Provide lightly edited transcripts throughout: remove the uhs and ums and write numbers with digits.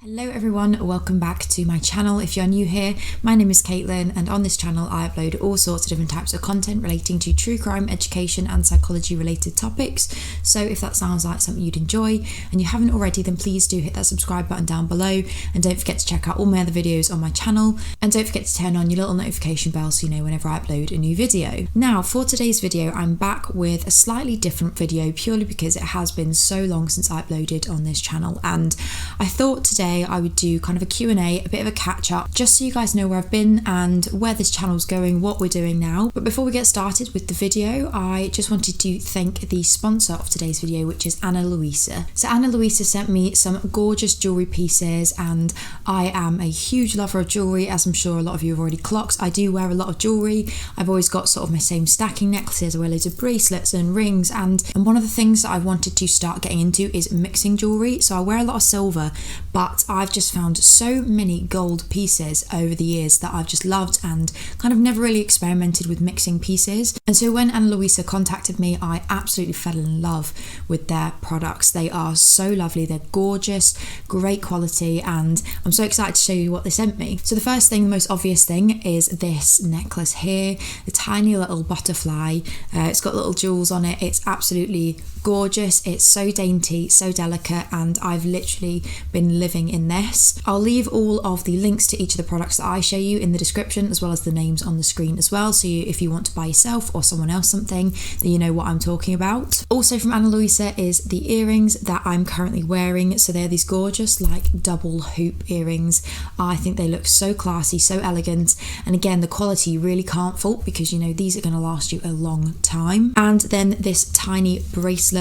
Hello everyone, welcome back to my channel. If you're new here, my name is Caitlin, and on this channel I upload all sorts of different types of content relating to true crime, education and psychology related topics. So if that sounds like something you'd enjoy and you haven't already, then please do hit that subscribe button down below, and don't forget to check out all my other videos on my channel, and don't forget to turn on your little notification bell so you know whenever I upload a new video. Now for today's video, I'm back with a slightly different video purely because it has been so long since I uploaded on this channel, and I thought today I would do kind of a Q&A, a bit of a catch up, just so you guys know where I've been and where this channel's going, what we're doing now. But before we get started with the video, I just wanted to thank the sponsor of today's video, which is Ana Luisa. So Ana Luisa sent me some gorgeous jewellery pieces, and I am a huge lover of jewellery, as I'm sure a lot of you have already clocked. I do wear a lot of jewellery. I've always got sort of my same stacking necklaces, I wear loads of bracelets and rings, and one of the things that I wanted to start getting into is mixing jewellery. So I wear a lot of silver, but I've just found so many gold pieces over the years that I've just loved, and kind of never really experimented with mixing pieces. And so when Ana Luisa contacted me, I absolutely fell in love with their products. They are so lovely, they're gorgeous, great quality, and I'm so excited to show you what they sent me. So the first thing, the most obvious thing, is this necklace here, the tiny little butterfly. It's got little jewels on it. It's absolutely gorgeous. It's so dainty, so delicate, and I've literally been living in this. I'll leave all of the links to each of the products that I show you in the description, as well as the names on the screen as well, so if you want to buy yourself or someone else something, then you know what I'm talking about. Also from Ana Luisa is the earrings that I'm currently wearing. So they're these gorgeous like double hoop earrings. I think they look so classy, so elegant, and again the quality you really can't fault, because you know these are going to last you a long time. And then this tiny bracelet.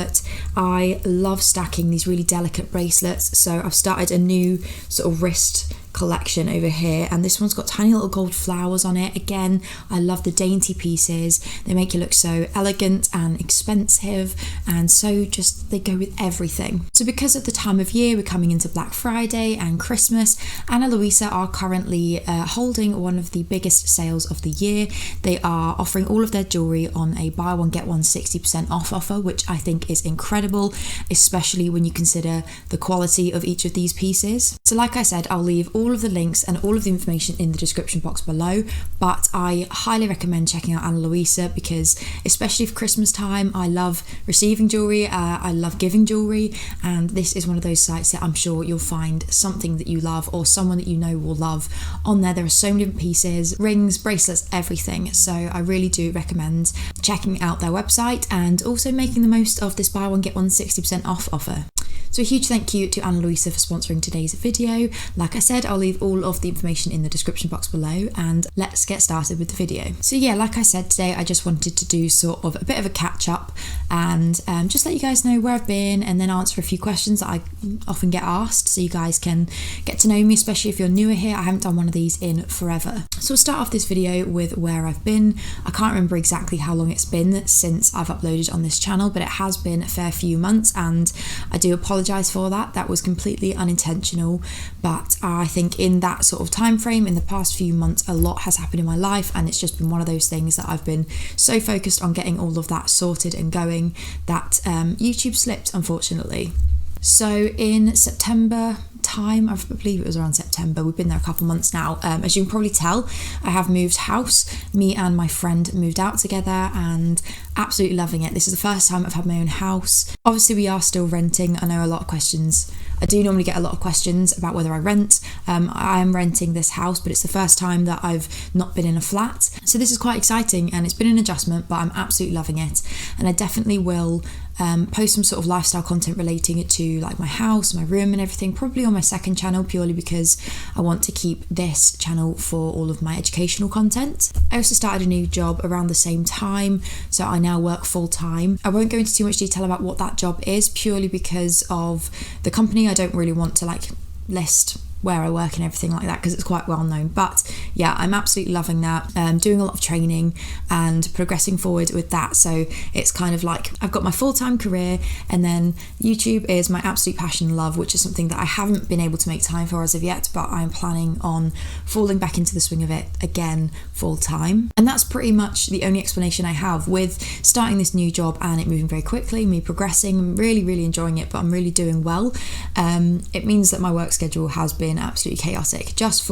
I love stacking these really delicate bracelets, so I've started a new sort of wrist collection over here, and this one's got tiny little gold flowers on it. Again, I love the dainty pieces. They make you look so elegant and expensive, and so just they go with everything. So because of the time of year, we're coming into Black Friday and Christmas, Ana Luisa are currently holding one of the biggest sales of the year. They are offering all of their jewellery on a buy one get one 60% off offer, which I think is incredible, especially when you consider the quality of each of these pieces. So like I said, I'll leave all of the links and all of the information in the description box below, but I highly recommend checking out Ana Luisa, because especially for Christmas time, I love receiving jewellery, I love giving jewellery, and this is one of those sites that I'm sure you'll find something that you love or someone that you know will love on there. There are so many different pieces, rings, bracelets, everything, so I really do recommend checking out their website and also making the most of this buy one get one 60% off offer. So a huge thank you to Ana Luisa for sponsoring today's video. Like I said, I'll leave all of the information in the description box below, and let's get started with the video. So yeah, like I said, today I just wanted to do sort of a bit of a catch up and just let you guys know where I've been, and then answer a few questions that I often get asked, so you guys can get to know me, especially if you're newer here. I haven't done one of these in forever. So we'll start off this video with where I've been. I can't remember exactly how long it's been since I've uploaded on this channel, but it has been a fair few months, and I do apologise for that. That was completely unintentional, but I think in that sort of time frame, in the past few months, a lot has happened in my life, and it's just been one of those things that I've been so focused on getting all of that sorted and going that YouTube slipped, unfortunately. So in September time, I believe it was around September, we've been there a couple months now. As you can probably tell, I have moved house. Me and my friend moved out together, and absolutely loving it. This is the first time I've had my own house. Obviously we are still renting. I know a lot of questions, I do normally get a lot of questions about whether I rent. I am renting this house, but it's the first time that I've not been in a flat, so this is quite exciting, and it's been an adjustment, but I'm absolutely loving it. And I definitely will post some sort of lifestyle content relating it to like my house, my room and everything, probably on my second channel, purely because I want to keep this channel for all of my educational content. I also started a new job around the same time, so I now work full time. I won't go into too much detail about what that job is, purely because of the company. I don't really want to like list where I work and everything like that, because it's quite well known. But yeah, I'm absolutely loving that. Doing a lot of training and progressing forward with that. So it's kind of like I've got my full-time career, and then YouTube is my absolute passion and love, which is something that I haven't been able to make time for as of yet, but I'm planning on falling back into the swing of it again full-time. And that's pretty much the only explanation I have with starting this new job and it moving very quickly, me progressing. I'm really enjoying it, but I'm really doing well. It means that my work schedule has been absolutely chaotic just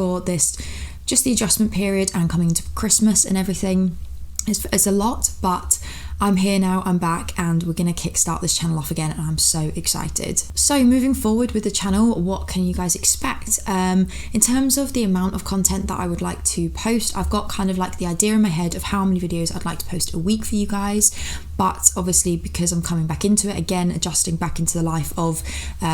the adjustment period and coming to Christmas and everything. It's a lot, but I'm here now, I'm back, and we're going to kickstart this channel off again, and I'm so excited. So moving forward with the channel, what can you guys expect? In terms of the amount of content that I would like to post, I've got kind of like the idea in my head of how many videos I'd like to post a week for you guys, but obviously because I'm coming back into it again, adjusting back into the life of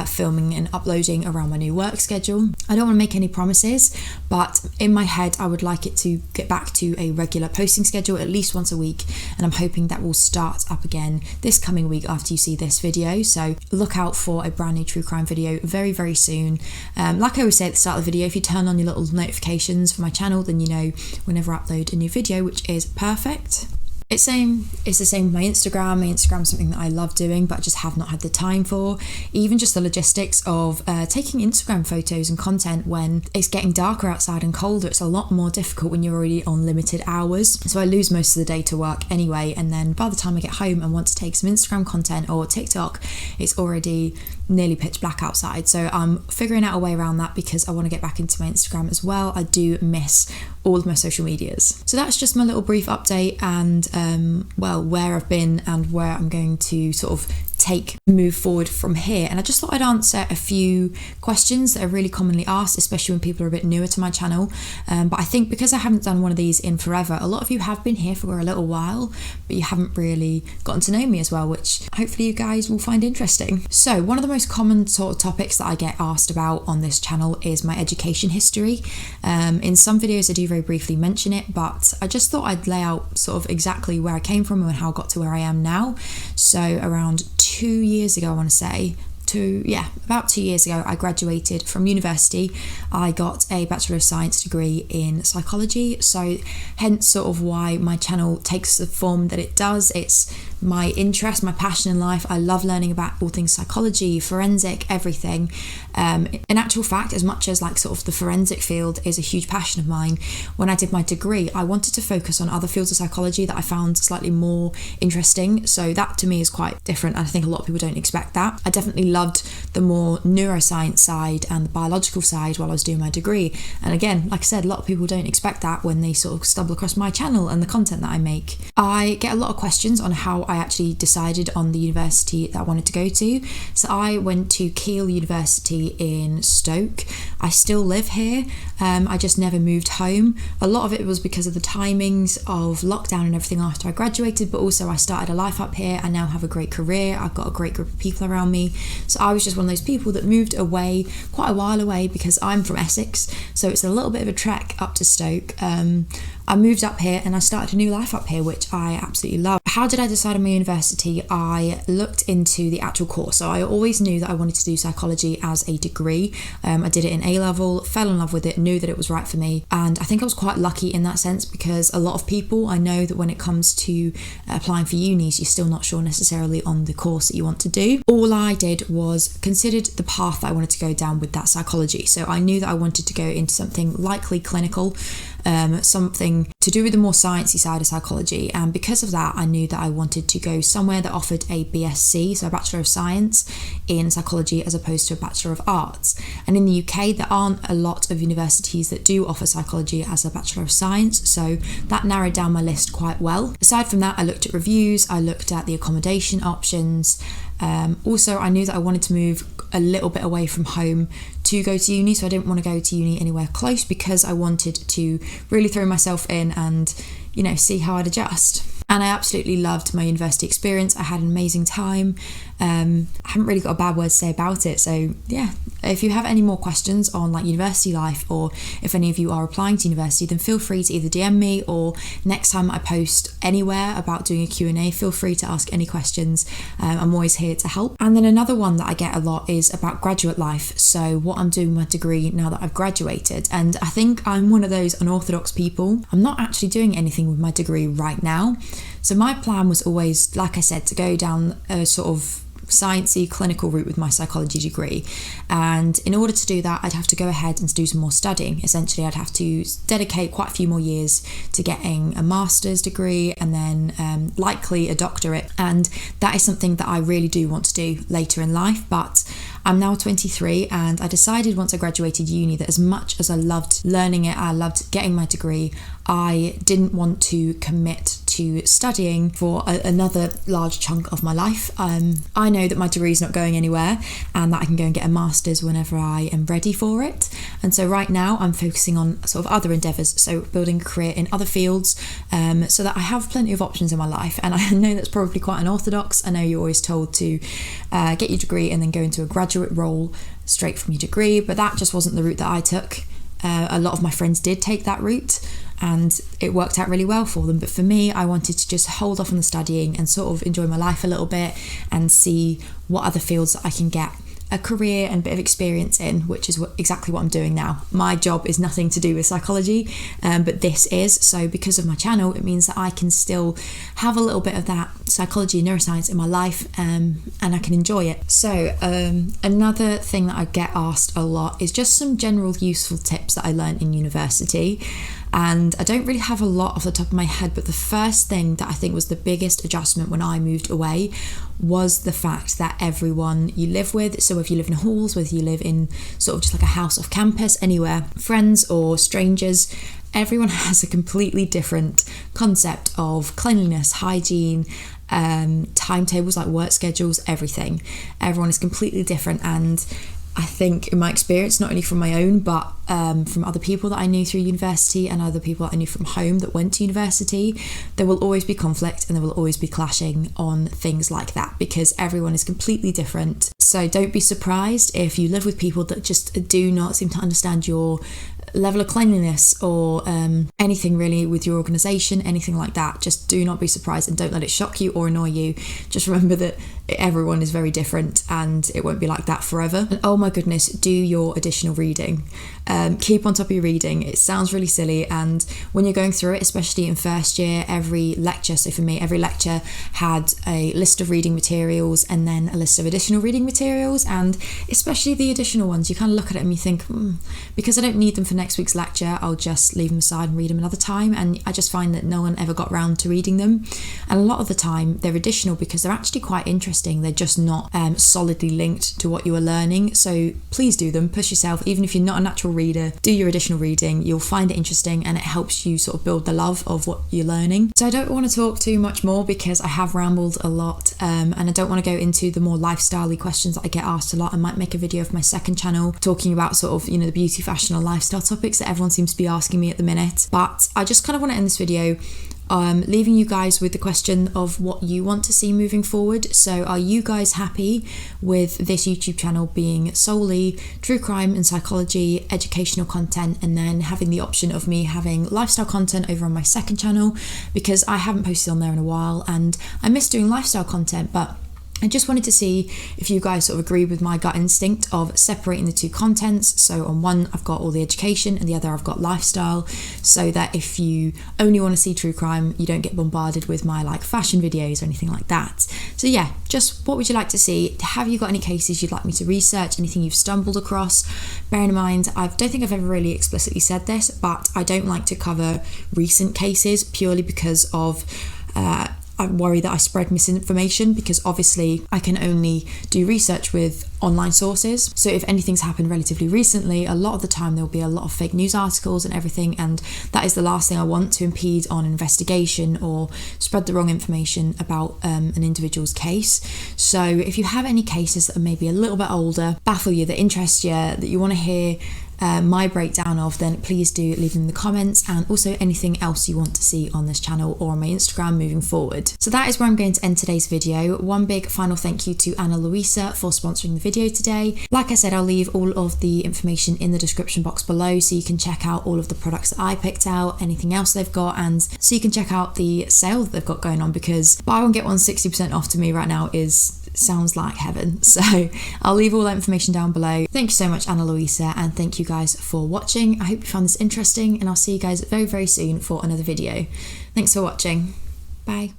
filming and uploading around my new work schedule, I don't want to make any promises, but in my head I would like it to get back to a regular posting schedule at least once a week, and I'm hoping that will start up again this coming week after you see this video. So look out for a brand new true crime video very soon. Like I always say at the start of the video, if you turn on your little notifications for my channel, then you know whenever I upload a new video, which is perfect. It's the same with my Instagram. My Instagram's something that I love doing, but I just have not had the time for. Even just the logistics of taking Instagram photos and content when it's getting darker outside and colder. It's a lot more difficult when you're already on limited hours. So I lose most of the day to work anyway, and then by the time I get home and want to take some Instagram content or TikTok, it's already nearly pitch black outside. So I'm figuring out a way around that because I want to get back into my Instagram as well. I do miss all of my social medias. So that's just my little brief update and where I've been and where I'm going to sort of move forward from here. And I just thought I'd answer a few questions that are really commonly asked, especially when people are a bit newer to my channel. But I think because I haven't done one of these in forever, a lot of you have been here for a little while, but you haven't really gotten to know me as well, which hopefully you guys will find interesting. So one of the most common sort of topics that I get asked about on this channel is my education history. In some videos I do very briefly mention it, but I just thought I'd lay out sort of exactly where I came from and how I got to where I am now. So around 2 years ago, I want to say, about 2 years ago, I graduated from university. I got a Bachelor of Science degree in psychology, so hence sort of why my channel takes the form that it does. It's my interest, my passion in life. I love learning about all things psychology, forensic, everything. In actual fact, as much as like sort of the forensic field is a huge passion of mine, when I did my degree, I wanted to focus on other fields of psychology that I found slightly more interesting. So that to me is quite different, and I think a lot of people don't expect that. I definitely loved the more neuroscience side and the biological side while I was doing my degree. And again, like I said, a lot of people don't expect that when they sort of stumble across my channel and the content that I make. I get a lot of questions on how I actually decided on the university that I wanted to go to. So I went to Keele University in Stoke. I still live here. I just never moved home. A lot of it was because of the timings of lockdown and everything after I graduated, but also I started a life up here. I now have a great career. I've got a great group of people around me. So I was just one of those people that moved away quite a while away because I'm from Essex. So it's a little bit of a trek up to Stoke. I moved up here and I started a new life up here, which I absolutely love. How did I decide on my university? I looked into the actual course. So I always knew that I wanted to do psychology as a degree. I did it in A-level, fell in love with it, knew that it was right for me. And I think I was quite lucky in that sense because a lot of people, I know that when it comes to applying for unis, you're still not sure necessarily on the course that you want to do. All I did was considered the path that I wanted to go down with that psychology. So I knew that I wanted to go into something likely clinical, something to do with the more sciencey side of psychology, and because of that I knew that I wanted to go somewhere that offered a BSc, so a Bachelor of Science in psychology, as opposed to a Bachelor of Arts. And in the UK there aren't a lot of universities that do offer psychology as a Bachelor of Science, so that narrowed down my list quite well. Aside from that, I looked at reviews, I looked at the accommodation options. Also, I knew that I wanted to move a little bit away from home to go to uni, so I didn't want to go to uni anywhere close because I wanted to really throw myself in and, you know, see how I'd adjust. And I absolutely loved my university experience. I had an amazing time. I haven't really got a bad word to say about it, so yeah, if you have any more questions on like university life, or if any of you are applying to university, then feel free to either DM me, or next time I post anywhere about doing a Q&A, feel free to ask any questions. I'm always here to help. And then another one that I get a lot is about graduate life. So what I'm doing with my degree now that I've graduated. And I think I'm one of those unorthodox people. I'm not actually doing anything with my degree right now. So my plan was always, like I said, to go down a sort of sciencey clinical route with my psychology degree, and in order to do that I'd have to go ahead and do some more studying. Essentially I'd have to dedicate quite a few more years to getting a master's degree, and then likely a doctorate, and that is something that I really do want to do later in life. But I'm now 23, and I decided once I graduated uni that as much as I loved learning it, I loved getting my degree, I didn't want to commit to studying for another large chunk of my life. I know that my degree is not going anywhere, and that I can go and get a master's whenever I am ready for it. And so right now I'm focusing on sort of other endeavours, so building a career in other fields, so that I have plenty of options in my life. And I know that's probably quite unorthodox. I know you're always told to get your degree and then go into a graduate role straight from your degree, but that just wasn't the route that I took. A lot of my friends did take that route, and it worked out really well for them. But for me, I wanted to just hold off on the studying and sort of enjoy my life a little bit and see what other fields that I can get a career and a bit of experience in, which is exactly what I'm doing now. My job is nothing to do with psychology, but this is. So because of my channel, it means that I can still have a little bit of that psychology and neuroscience in my life, and I can enjoy it. So another thing that I get asked a lot is just some general useful tips that I learned in university. And I don't really have a lot off the top of my head, but the first thing that I think was the biggest adjustment when I moved away was the fact that everyone you live with, so if you live in halls, whether you live in sort of just like a house off campus, anywhere, friends or strangers, everyone has a completely different concept of cleanliness, hygiene, timetables, like work schedules, everything. Everyone is completely different, and I think in my experience, not only from my own, but from other people that I knew through university and other people that I knew from home that went to university, there will always be conflict and there will always be clashing on things like that, because everyone is completely different. So don't be surprised if you live with people that just do not seem to understand your level of cleanliness or anything really with your organisation, anything like that. Just do not be surprised, and don't let it shock you or annoy you. Just remember that everyone is very different and it won't be like that forever. And oh my goodness, do your additional reading. Keep on top of your reading. It sounds really silly, and when you're going through it, especially in first year, every lecture, so for me, every lecture had a list of reading materials and then a list of additional reading materials, and especially the additional ones, you kind of look at it and you think, because I don't need them for next week's lecture, I'll just leave them aside and read them another time. And I just find that no one ever got round to reading them, and a lot of the time they're additional because they're actually quite interesting. They're just not solidly linked to what you are learning. So please do them, push yourself. Even if you're not a natural reader, do your additional reading. You'll find it interesting and it helps you sort of build the love of what you're learning. So I don't want to talk too much more because I have rambled a lot, and I don't want to go into the more lifestyle-y questions that I get asked a lot. I might make a video for my second channel talking about sort of, the beauty, fashion or lifestyle topics that everyone seems to be asking me at the minute. But I just kind of want to end this video leaving you guys with the question of what you want to see moving forward. So are you guys happy with this YouTube channel being solely true crime and psychology, educational content, and then having the option of me having lifestyle content over on my second channel, because I haven't posted on there in a while and I miss doing lifestyle content, but I just wanted to see if you guys sort of agree with my gut instinct of separating the two contents. So on one, I've got all the education and the other, I've got lifestyle, so that if you only want to see true crime, you don't get bombarded with my like fashion videos or anything like that. So yeah, just what would you like to see? Have you got any cases you'd like me to research? Anything you've stumbled across? Bearing in mind, I don't think I've ever really explicitly said this, but I don't like to cover recent cases purely because of I worry that I spread misinformation, because obviously I can only do research with online sources. So if anything's happened relatively recently, a lot of the time there'll be a lot of fake news articles and everything, and that is the last thing I want, to impede on investigation or spread the wrong information about an individual's case. So if you have any cases that are maybe a little bit older, baffle you, that interest you, that you want to hear my breakdown of, then please do leave them in the comments, and also anything else you want to see on this channel or on my Instagram moving forward. So that is where I'm going to end today's video. One big final thank you to Ana Luisa for sponsoring the video today. Like I said, I'll leave all of the information in the description box below so you can check out all of the products that I picked out, anything else they've got, and so you can check out the sale that they've got going on, because buy one get one 60% off to me right now sounds like heaven. So I'll leave all that information down below. Thank you so much, Ana Luisa, and thank you guys for watching. I hope you found this interesting, and I'll see you guys very, very soon for another video. Thanks for watching. Bye.